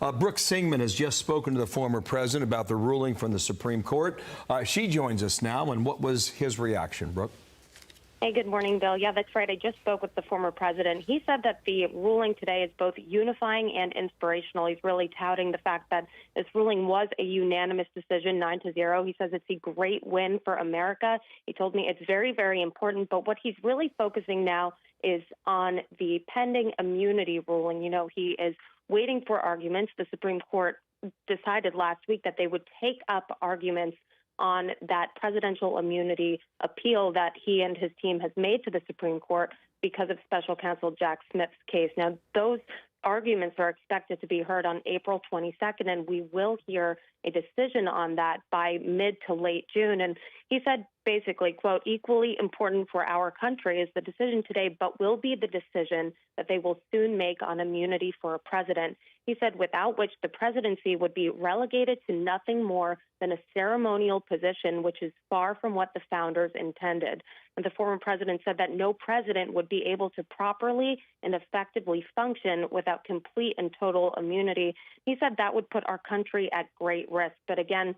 Brooke Singman has just spoken to the former president about the ruling from the Supreme Court. She joins us now, and what was his reaction, Brooke? Hey, good morning, Bill. Yeah, that's right. I just spoke with the former president. He said that the ruling today is both unifying and inspirational. He's really touting the fact that this ruling was a unanimous decision, 9-0. He says it's a great win for America. He told me it's very, very important. But what he's really focusing now is on the pending immunity ruling. You know, he is waiting for arguments. The Supreme Court decided last week that they would take up arguments on that presidential immunity appeal that he and his team has made to the Supreme Court because of special counsel Jack Smith's case. Now, those arguments are expected to be heard on April 22nd, and we will hear a decision on that by mid to late June. And he said basically, quote, equally important for our country is the decision today, but will be the decision that they will soon make on immunity for a president. He said without which the presidency would be relegated to nothing more than a ceremonial position, which is far from what the founders intended. And the former president said that no president would be able to properly and effectively function without complete and total immunity. He said that would put our country at great risk. But again,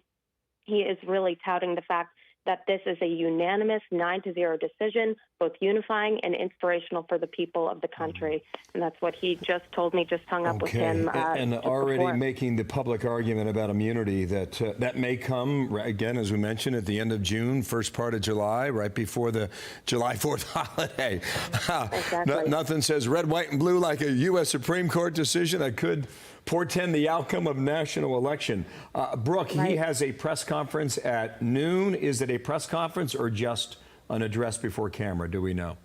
he is really touting the fact that this is a unanimous 9-0 decision, both unifying and inspirational for the people of the country. And that's what he just told me, just hung up with him. And already before. Making the public argument about immunity that that may come, again, as we mentioned, at the end of June, first part of July, right before the July 4th holiday. Exactly. Nothing says red, white, and blue like a U.S. Supreme Court decision that could portend the outcome of a national election. Brooke, Right. He has a press conference at noon. Is it a press conference or just an address before camera? Do we know?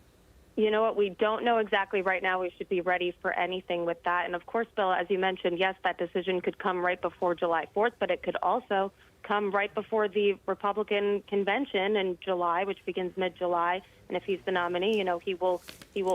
You know what? We don't know exactly right now. We should be ready for anything with that. And of course, Bill, as you mentioned, yes, that decision could come right before July 4th, but it could also come right before the Republican convention in July, which begins mid-July. And if he's the nominee, you know, he will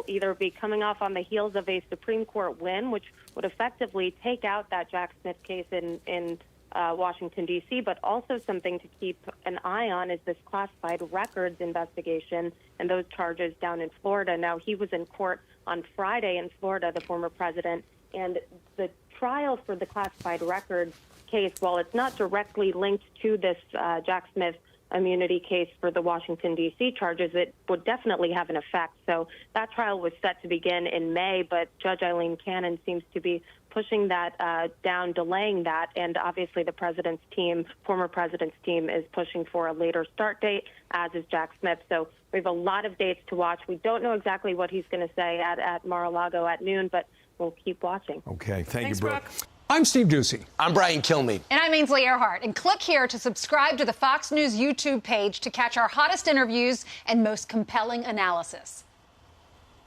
either be coming off on the heels of a Supreme Court win, which would effectively take out that Jack Smith case in Washington, D.C., but also something to keep an eye on is this classified records investigation and those charges down in Florida. Now, he was in court on Friday in Florida, the former president, and the trial for the classified records case, while it's not directly linked to this Jack Smith immunity case for the Washington, D.C. charges, it would definitely have an effect. So that trial was set to begin in May, but Judge Eileen Cannon seems to be pushing that down, delaying that. And obviously the president's team, former president's team, is pushing for a later start date, as is Jack Smith. So we have a lot of dates to watch. We don't know exactly what he's going to say at Mar-a-Lago at noon, but we'll keep watching. Okay. Thanks, you, Brooke. I'm Steve Ducey. I'm Brian Kilmeade. And I'm Ainsley Earhart. And click here to subscribe to the Fox News YouTube page to catch our hottest interviews and most compelling analysis.